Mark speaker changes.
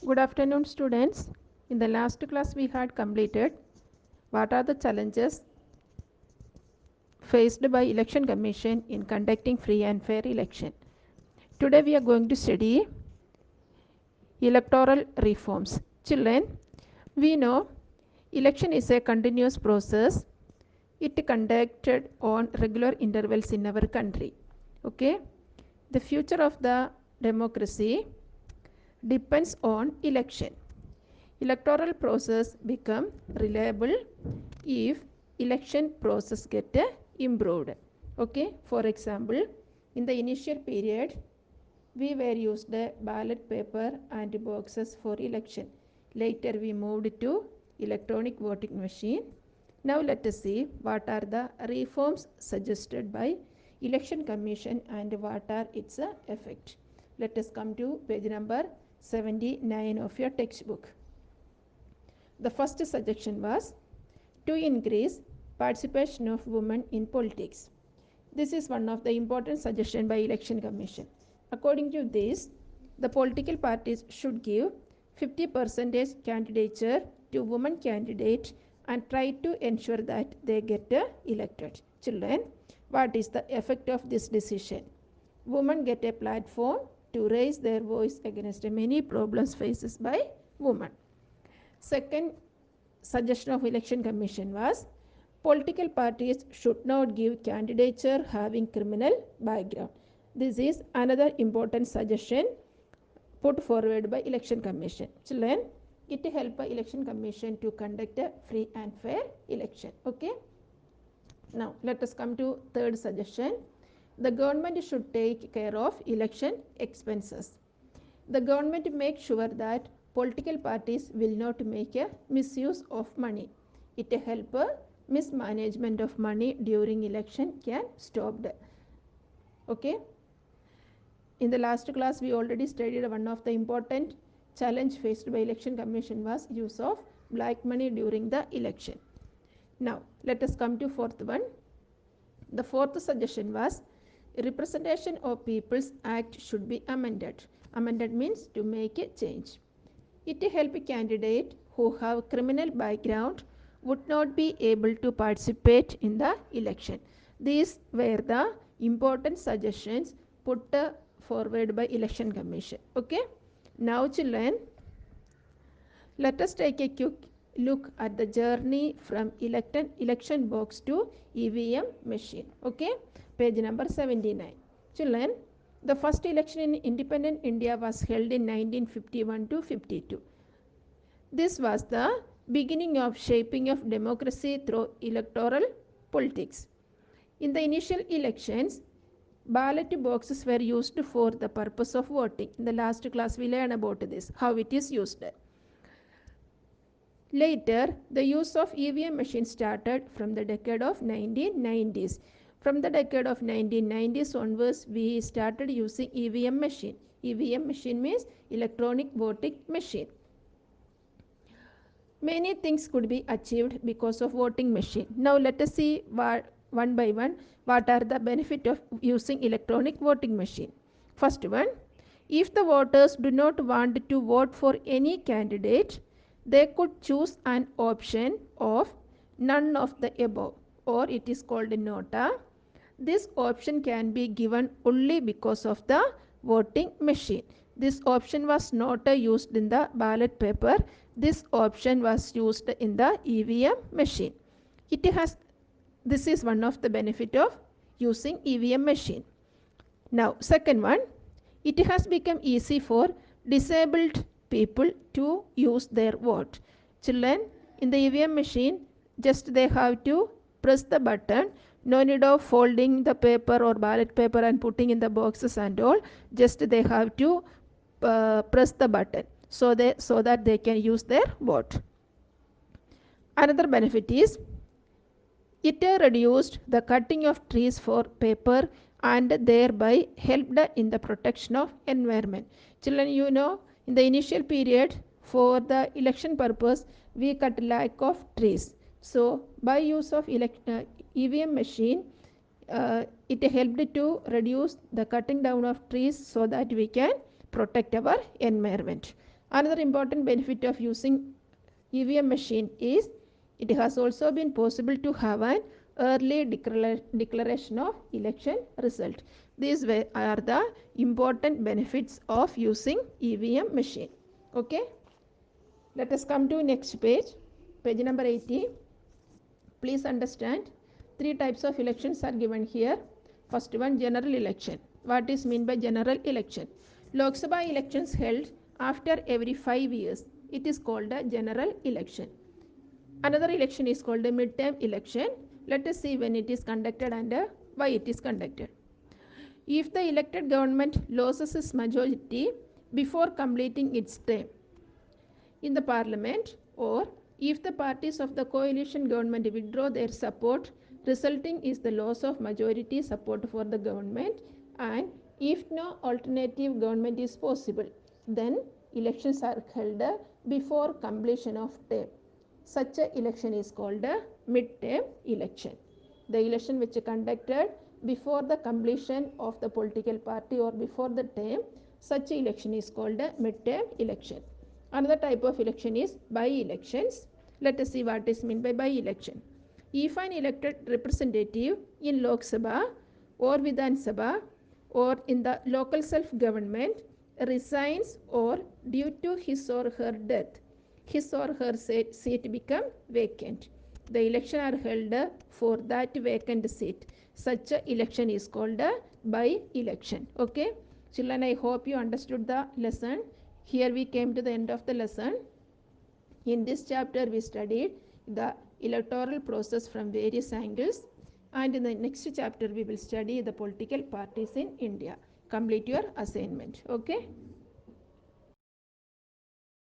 Speaker 1: Good afternoon, students. In the last class, we had completed what are the challenges faced by Election Commission in conducting free and fair election. Today, we are going to study electoral reforms. Children, we know election is a continuous process. It conducted on regular intervals in our country. Okay, the future of the democracy depends on election. Electoral process become reliable if election process get improved. Okay, for example, in the initial period we were used ballot paper and boxes for election. Later we moved to electronic voting machine. Now let us see what are the reforms suggested by election commission and what are its effect. Let us come to page number 79 of your textbook. The first suggestion was to increase participation of women in politics. This is one of the important suggestions by Election Commission. According to this, the political parties should give 50% candidature to women candidates and try to ensure that they get elected. Children, what is the effect of this decision? Women get a platform to raise their voice against many problems faced by women. Second suggestion of Election Commission was political parties should not give candidature having criminal background. This is another important suggestion put forward by Election Commission. Children, it help Election Commission to conduct a free and fair election. Okay. Now let us come to third suggestion. The government should take care of election expenses. The government makes sure that political parties will not make a misuse of money. It help mismanagement of money during election can stopped. Okay. In the last class we already studied one of the important challenge faced by Election Commission was use of black money during the election. Now let us come to fourth one. The fourth suggestion was Representation of Peoples Act should be amended. Amended means to make a change. It help candidate who have criminal background would not be able to participate in the election. These were the important suggestions put forward by Election Commission. Okay. Now children, let us take a quick look at the journey from election box to EVM machine. Okay. Page number 79. Children, the first election in independent India was held in 1951 to 52. This was the beginning of shaping of democracy through electoral politics. In the initial elections, ballot boxes were used for the purpose of voting. In the last class we learned about this, how it is used. Later, the use of EVM machine started from the decade of 1990s. From the decade of 1990s onwards, we started using EVM machine. EVM machine means electronic voting machine. Many things could be achieved because of voting machine. Now let us see one by one what are the benefit of using electronic voting machine. First one, if the voters do not want to vote for any candidate, they could choose an option of none of the above, or it is called a nota. This option can be given only because of the voting machine. This option was not used in the ballot paper. This option was used in the EVM machine. This is one of the benefit of using EVM machine. Now second one, it has become easy for disabled people to use their vote. Children, in the EVM machine, just they have to press the button. No need of folding the paper or ballot paper and putting in the boxes and all. Just they have to press the button so that they can use their vote. Another benefit is it reduced the cutting of trees for paper and thereby helped in the protection of environment. Children, you know, in the initial period for the election purpose we cut lack of trees. So by use of EVM machine, it helped to reduce the cutting down of trees so that we can protect our environment. Another important benefit of using EVM machine is it has also been possible to have an early declaration of election result. These are the important benefits of using EVM machine. Okay. Let us come to next page, page number 80. Please understand, three types of elections are given here. First one, general election. What is meant by general election? Lok Sabha elections held after every 5 years. It is called a general election. Another election is called a midterm election. Let us see when it is conducted and why it is conducted. If the elected government loses its majority before completing its term in the parliament, or if the parties of the coalition government withdraw their support, resulting is the loss of majority support for the government, and if no alternative government is possible, then elections are held before completion of term. Such a election is called a mid-term election. The election which is conducted before the completion of the political party or before the term, such a election is called a mid-term election. Another type of election is by-elections. Let us see what is meant by by-election. If an elected representative in Lok Sabha or Vidhan Sabha or in the local self-government resigns, or due to his or her death, his or her seat become vacant, the election are held for that vacant seat. Such a election is called a by-election. Okay, children, I hope you understood the lesson. Here we came to the end of the lesson. In this chapter we studied the electoral process from various angles, and in the next chapter we will study the political parties in India. Complete your assignment. Okay.